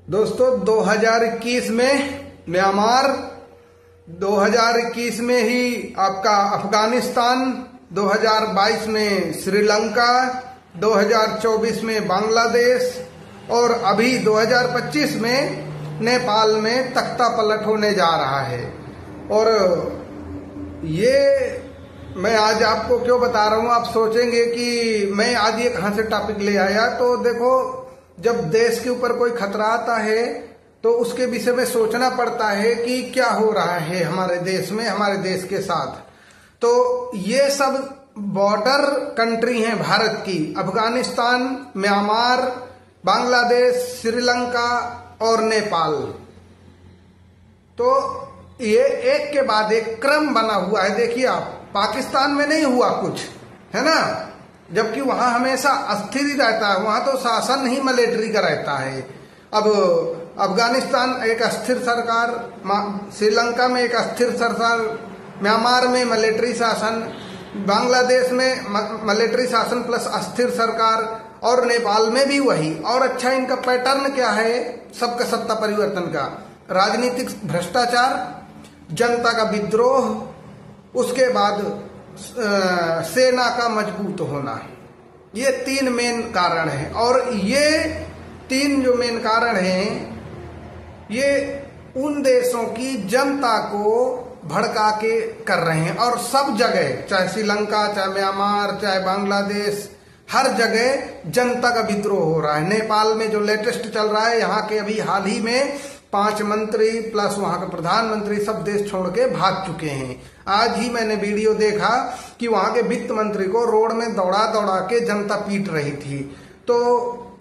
दोस्तों 2021 में म्यांमार, 2021 में ही आपका अफगानिस्तान, 2022 में श्रीलंका, 2024 में बांग्लादेश और अभी 2025 में नेपाल में तख्ता पलट होने जा रहा है। और ये मैं आज आपको क्यों बता रहा हूँ, आप सोचेंगे कि मैं आज ये कहाँ से टॉपिक ले आया। तो देखो, जब देश के ऊपर कोई खतरा आता है तो उसके विषय में सोचना पड़ता है कि क्या हो रहा है हमारे देश में, हमारे देश के साथ। तो ये सब बॉर्डर कंट्री हैं भारत की, अफगानिस्तान, म्यांमार, बांग्लादेश, श्रीलंका और नेपाल। तो ये एक के बाद एक क्रम बना हुआ है। देखिए आप, पाकिस्तान में नहीं हुआ कुछ, है ना, जबकि वहां हमेशा अस्थिर ही रहता है, वहां तो शासन ही मिलिट्री का रहता है। अब अफगानिस्तान एक अस्थिर सरकार, श्रीलंका में एक अस्थिर सरकार, म्यांमार में मिलिट्री शासन, बांग्लादेश में मिलिट्री शासन प्लस अस्थिर सरकार और नेपाल में भी वही। और अच्छा, इनका पैटर्न क्या है सबका सत्ता परिवर्तन का? राजनीतिक भ्रष्टाचार, जनता का विद्रोह, उसके बाद सेना का मजबूत होना। ये तीन मेन कारण हैं। और ये तीन जो मेन कारण हैं, ये उन देशों की जनता को भड़का के कर रहे हैं। और सब जगह, चाहे श्रीलंका, चाहे म्यांमार, चाहे बांग्लादेश, हर जगह जनता का विद्रोह हो रहा है। नेपाल में जो लेटेस्ट चल रहा है, यहाँ के अभी हाल ही में 5 मंत्री प्लस वहां के प्रधानमंत्री सब देश छोड़ के भाग चुके हैं। आज ही मैंने वीडियो देखा कि वहां के वित्त मंत्री को रोड में दौड़ा दौड़ा के जनता पीट रही थी। तो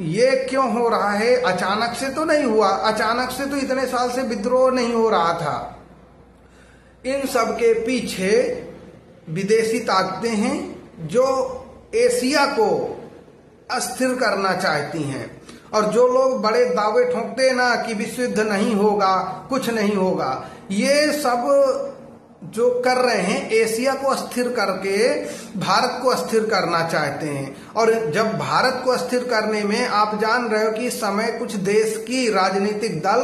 ये क्यों हो रहा है? अचानक से तो नहीं हुआ, अचानक से तो इतने साल से विद्रोह नहीं हो रहा था। इन सब के पीछे विदेशी ताकतें हैं जो एशिया को अस्थिर करना चाहती हैं। और जो लोग बड़े दावे ठोंकते हैं ना कि विश्व युद्ध नहीं होगा, कुछ नहीं होगा, ये सब जो कर रहे हैं एशिया को अस्थिर करके भारत को अस्थिर करना चाहते हैं। और जब भारत को अस्थिर करने में आप जान रहे हो कि इस समय कुछ देश की राजनीतिक दल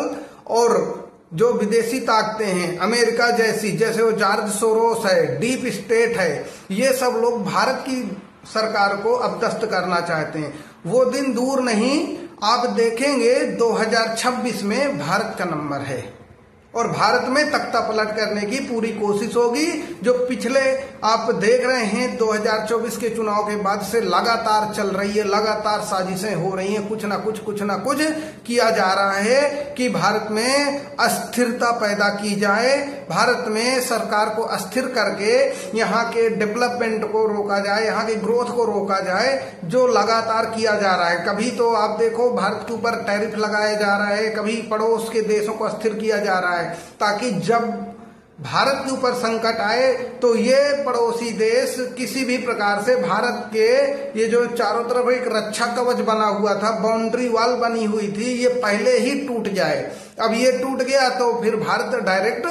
और जो विदेशी ताकतें हैं, अमेरिका जैसी, जैसे वो जॉर्ज सोरोस है, डीप स्टेट है, ये सब लोग भारत की सरकार को अपदस्थ करना चाहते हैं। वो दिन दूर नहीं, आप देखेंगे 2026 में भारत का नंबर है और भारत में तख्ता पलट करने की पूरी कोशिश होगी। जो पिछले आप देख रहे हैं 2024 के चुनाव के बाद से लगातार चल रही है, लगातार साजिशें हो रही हैं, कुछ ना कुछ किया जा रहा है कि भारत में अस्थिरता पैदा की जाए, भारत में सरकार को अस्थिर करके यहाँ के डेवलपमेंट को रोका जाए, यहाँ के ग्रोथ को रोका जाए, जो लगातार किया जा रहा है। कभी तो आप देखो भारत के ऊपर टैरिफ लगाया जा रहा है, कभी पड़ोस के देशों को अस्थिर किया जा रहा है, ताकि जब भारत के ऊपर संकट आए तो ये पड़ोसी देश किसी भी प्रकार से भारत के ये जो चारों तरफ एक रक्षा कवच बना हुआ था, बाउंड्री वॉल बनी हुई थी, ये पहले ही टूट जाए। अब ये टूट गया तो फिर भारत डायरेक्ट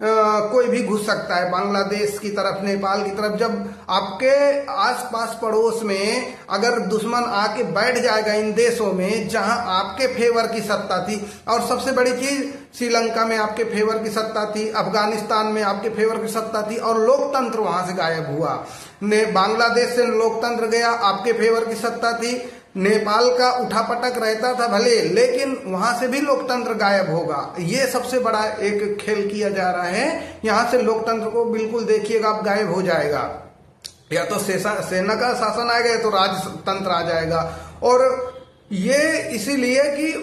कोई भी घुस सकता है बांग्लादेश की तरफ, नेपाल की तरफ। जब आपके आसपास पड़ोस में अगर दुश्मन आके बैठ जाएगा इन देशों में जहां आपके फेवर की सत्ता थी, और सबसे बड़ी चीज श्रीलंका में आपके फेवर की सत्ता थी, अफगानिस्तान में आपके फेवर की सत्ता थी और लोकतंत्र वहां से गायब हुआ। बांग्लादेश से लोकतंत्र गया, आपके फेवर की सत्ता थी। नेपाल का उठापटक रहता था भले, लेकिन वहां से भी लोकतंत्र गायब होगा। ये सबसे बड़ा एक खेल किया जा रहा है। यहां से लोकतंत्र को बिल्कुल देखिएगा आप गायब हो जाएगा, या तो सेना का शासन आएगा या तो राजतंत्र आ जाएगा। और ये इसीलिए कि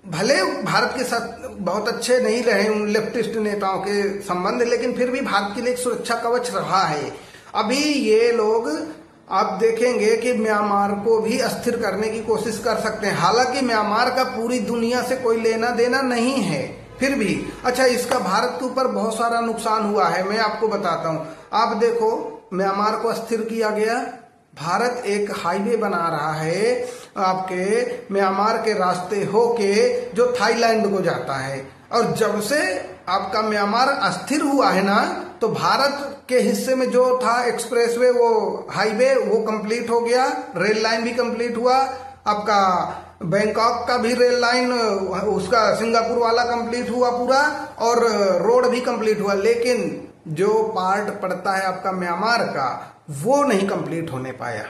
भले भारत के साथ बहुत अच्छे नहीं रहे उन लेफ्टिस्ट नेताओं के संबंध, लेकिन फिर भी भारत के लिए एक सुरक्षा कवच रहा है। अभी ये लोग आप देखेंगे कि म्यांमार को भी अस्थिर करने की कोशिश कर सकते हैं। हालांकि म्यांमार का पूरी दुनिया से कोई लेना देना नहीं है, फिर भी अच्छा, इसका भारत के ऊपर बहुत सारा नुकसान हुआ है। मैं आपको बताता हूं। आप देखो, म्यांमार को अस्थिर किया गया, भारत एक हाईवे बना रहा है आपके म्यांमार के रास्ते होके जो थाईलैंड को जाता है। और जब से आपका म्यांमार अस्थिर हुआ है ना, तो भारत के हिस्से में जो था एक्सप्रेसवे, वो हाईवे, वो कंप्लीट हो गया, रेल लाइन भी कंप्लीट हुआ, आपका बैंकॉक का भी रेल लाइन उसका सिंगापुर वाला कंप्लीट हुआ पूरा, और रोड भी कंप्लीट हुआ, लेकिन जो पार्ट पड़ता है आपका म्यांमार का वो नहीं कंप्लीट होने पाया।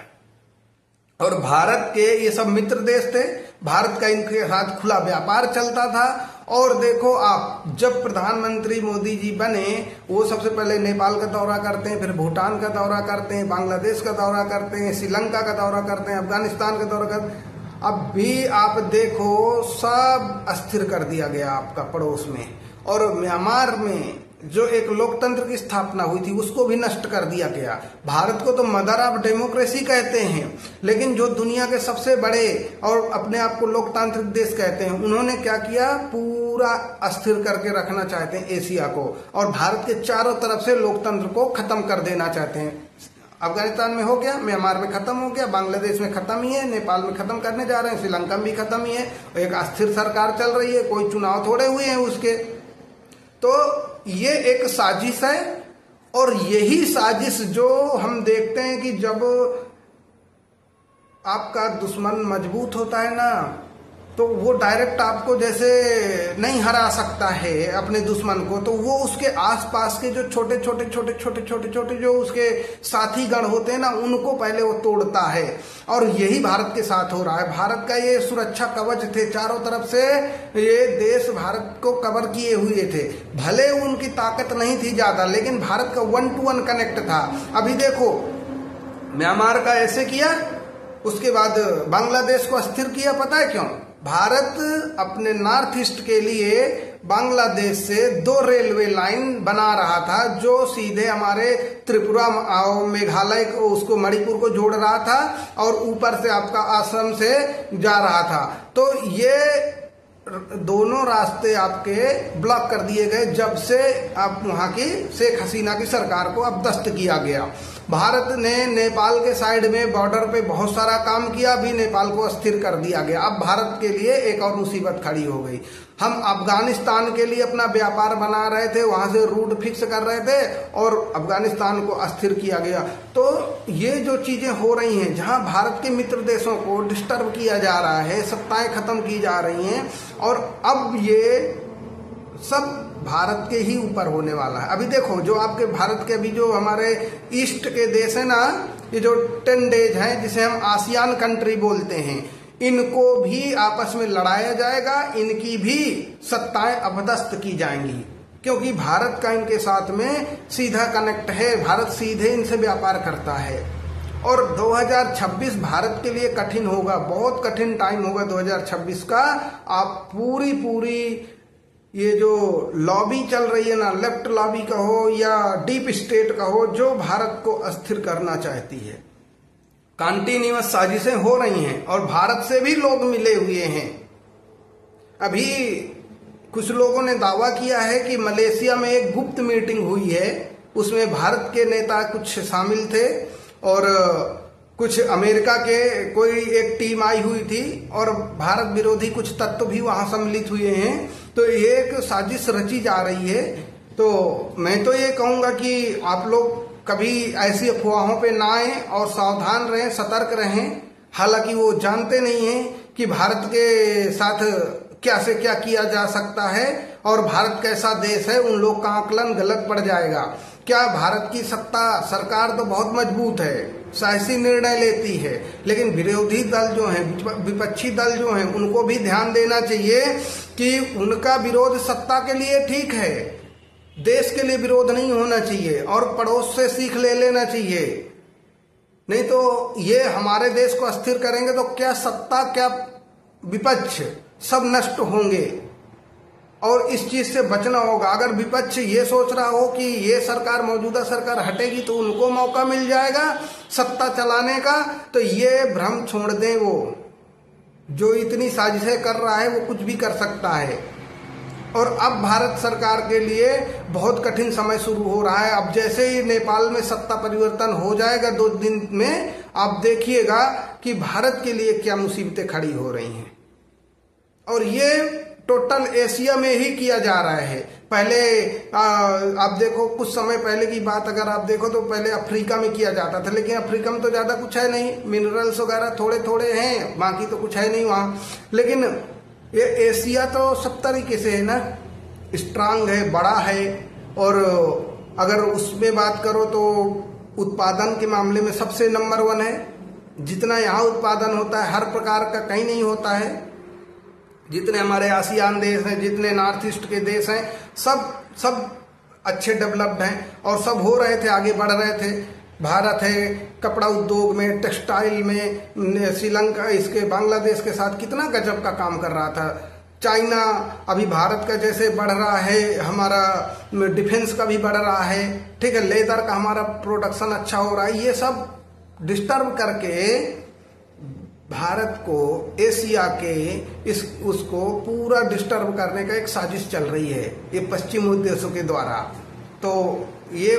और भारत के ये सब मित्र देश थे, भारत का इनके साथ खुला व्यापार चलता था। और देखो आप, जब प्रधानमंत्री मोदी जी बने, वो सबसे पहले नेपाल का दौरा करते हैं, फिर भूटान का दौरा करते हैं, बांग्लादेश का दौरा करते हैं, श्रीलंका का दौरा करते हैं, अफगानिस्तान का दौरा करते हैं। अब भी आप देखो सब अस्थिर कर दिया गया आपका पड़ोस में। और म्यांमार में जो एक लोकतंत्र की स्थापना हुई थी उसको भी नष्ट कर दिया गया। भारत को तो मदर ऑफ डेमोक्रेसी कहते हैं, लेकिन जो दुनिया के सबसे बड़े और अपने आप को लोकतांत्रिक देश कहते हैं, उन्होंने क्या किया, पूरा अस्थिर करके रखना चाहते हैं एशिया को, और भारत के चारों तरफ से लोकतंत्र को खत्म कर देना चाहते हैं। अफगानिस्तान में हो गया, म्यांमार में खत्म हो गया, बांग्लादेश में खत्म ही है, नेपाल में खत्म करने जा रहे हैं, श्रीलंका में भी खत्म ही है। एक अस्थिर सरकार चल रही है, कोई चुनाव थोड़े हुए हैं उसके। तो ये एक साजिश है, और यही साजिश जो हम देखते हैं कि जब आपका दुश्मन मजबूत होता है ना, तो वो डायरेक्ट आपको जैसे नहीं हरा सकता है अपने दुश्मन को, तो वो उसके आसपास के जो छोटे छोटे जो उसके साथी गण होते हैं ना, उनको पहले वो तोड़ता है। और यही भारत के साथ हो रहा है। भारत का ये सुरक्षा कवच थे, चारों तरफ से ये देश भारत को कवर किए हुए थे। भले उनकी ताकत नहीं थी ज्यादा, लेकिन भारत का 1 to 1 कनेक्ट था। अभी देखो, म्यांमार का ऐसे किया, उसके बाद बांग्लादेश को अस्थिर किया। पता है क्यों? भारत अपने नॉर्थ ईस्ट के लिए बांग्लादेश से 2 रेलवे लाइन बना रहा था, जो सीधे हमारे त्रिपुरा और मेघालय को, उसको मणिपुर को जोड़ रहा था, और ऊपर से आपका आसाम से जा रहा था। तो ये दोनों रास्ते आपके ब्लॉक कर दिए गए जब से आप वहां की शेख हसीना की सरकार को अब दस्त किया गया। भारत ने नेपाल के साइड में बॉर्डर पे बहुत सारा काम किया, भी नेपाल को अस्थिर कर दिया गया। अब भारत के लिए एक और मुसीबत खड़ी हो गई। हम अफगानिस्तान के लिए अपना व्यापार बना रहे थे, वहां से रूट फिक्स कर रहे थे, और अफगानिस्तान को अस्थिर किया गया। तो ये जो चीजें हो रही हैं, जहां भारत के मित्र देशों को डिस्टर्ब किया जा रहा है, सत्ताएं खत्म की जा रही हैं, और अब ये सब भारत के ही ऊपर होने वाला है। अभी देखो, जो आपके भारत के अभी जो हमारे ईस्ट के देश है ना, ये जो 10 डेज हैं, जिसे हम आसियान कंट्री बोलते हैं, इनको भी आपस में लड़ाया जाएगा, इनकी भी सत्ताएं अपदस्थ की जाएंगी, क्योंकि भारत का इनके साथ में सीधा कनेक्ट है। भारत सीधे इनसे व्यापार करता है। और 2026 भारत के लिए कठिन होगा, बहुत कठिन टाइम होगा 2026 का। आप पूरी ये जो लॉबी चल रही है ना, लेफ्ट लॉबी का हो या डीप स्टेट का हो, जो भारत को अस्थिर करना चाहती है, कंटिन्यूअस साजिशें हो रही हैं, और भारत से भी लोग मिले हुए हैं। अभी कुछ लोगों ने दावा किया है कि मलेशिया में एक गुप्त मीटिंग हुई है, उसमें भारत के नेता कुछ शामिल थे, और कुछ अमेरिका के कोई एक टीम आई हुई थी, और भारत विरोधी कुछ तत्व भी वहां सम्मिलित हुए हैं। तो ये एक साजिश रची जा रही है। तो मैं तो ये कहूंगा कि आप लोग कभी ऐसी अफवाहों पे ना आए, और सावधान रहें, सतर्क रहें। हालांकि वो जानते नहीं हैं कि भारत के साथ क्या से क्या किया जा सकता है, और भारत कैसा देश है, उन लोग का आकलन गलत पड़ जाएगा। क्या भारत की सत्ता सरकार तो बहुत मजबूत है, साहसी निर्णय लेती है, लेकिन विरोधी दल जो हैं, विपक्षी दल जो हैं, उनको भी ध्यान देना चाहिए कि उनका विरोध सत्ता के लिए ठीक है, देश के लिए विरोध नहीं होना चाहिए, और पड़ोस से सीख ले लेना चाहिए। नहीं तो ये हमारे देश को अस्थिर करेंगे तो क्या सत्ता क्या विपक्ष सब नष्ट होंगे, और इस चीज से बचना होगा। अगर विपक्ष ये सोच रहा हो कि ये सरकार, मौजूदा सरकार हटेगी तो उनको मौका मिल जाएगा सत्ता चलाने का, तो ये भ्रम छोड़ दें। वो जो इतनी साजिशें कर रहा है वो कुछ भी कर सकता है। और अब भारत सरकार के लिए बहुत कठिन समय शुरू हो रहा है। अब जैसे ही नेपाल में सत्ता परिवर्तन हो जाएगा 2 दिन में, आप देखिएगा कि भारत के लिए क्या मुसीबतें खड़ी हो रही हैं। और ये टोटल एशिया में ही किया जा रहा है। पहले आप देखो, कुछ समय पहले की बात अगर आप देखो तो पहले अफ्रीका में किया जाता था, लेकिन अफ्रीका में तो ज्यादा कुछ है नहीं, मिनरल्स वगैरह थोड़े थोड़े हैं, बाकी तो कुछ है नहीं वहां। लेकिन ये एशिया तो सब तरीके से है ना, स्ट्रांग है, बड़ा है, और अगर उसमें बात करो तो उत्पादन के मामले में सबसे नंबर 1 है। जितना यहाँ उत्पादन होता है हर प्रकार का कहीं नहीं होता है। जितने हमारे आसियान देश हैं, जितने नॉर्थ ईस्ट के देश हैं, सब अच्छे डेवलप्ड हैं और सब हो रहे थे, आगे बढ़ रहे थे। भारत है कपड़ा उद्योग में, टेक्सटाइल में, श्रीलंका इसके बांग्लादेश के साथ कितना गजब का काम कर रहा था। चाइना अभी भारत का जैसे बढ़ रहा है, हमारा डिफेंस का भी बढ़ रहा है, ठीक है, लेदर का हमारा प्रोडक्शन अच्छा हो रहा है। ये सब डिस्टर्ब करके भारत को, एशिया के उसको पूरा डिस्टर्ब करने का एक साजिश चल रही है, ये पश्चिमी देशों के द्वारा। तो ये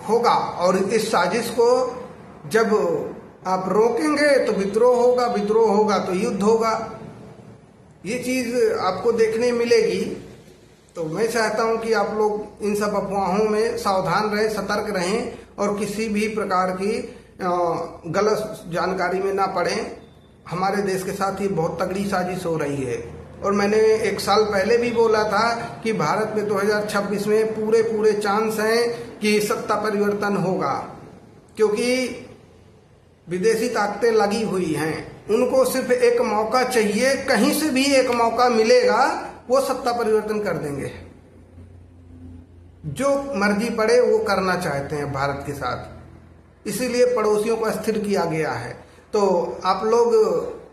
होगा, और इस साजिश को जब आप रोकेंगे तो विद्रोह होगा, विद्रोह होगा तो युद्ध होगा। ये चीज आपको देखने मिलेगी। तो मैं चाहता हूं कि आप लोग इन सब अफवाहों में सावधान रहें, सतर्क रहें, और किसी भी प्रकार की गलत जानकारी में ना पड़ें। हमारे देश के साथ ही बहुत तगड़ी साजिश हो रही है। और मैंने 1 साल पहले भी बोला था कि भारत में 2026 में पूरे चांस हैं कि सत्ता परिवर्तन होगा, क्योंकि विदेशी ताकतें लगी हुई हैं। उनको सिर्फ एक मौका चाहिए, कहीं से भी एक मौका मिलेगा, वो सत्ता परिवर्तन कर देंगे। जो मर्जी पड़े वो करना चाहते हैं भारत के साथ, इसीलिए पड़ोसियों को अस्थिर किया गया है। तो आप लोग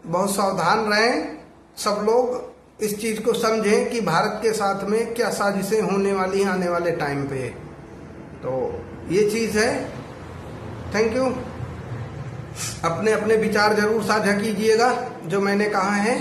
बहुत सावधान रहें, सब लोग इस चीज को समझें कि भारत के साथ में क्या साजिशें होने वाली हैं आने वाले टाइम पे। तो ये चीज है। Thank you. अपने अपने विचार जरूर साझा कीजिएगा जो मैंने कहा है।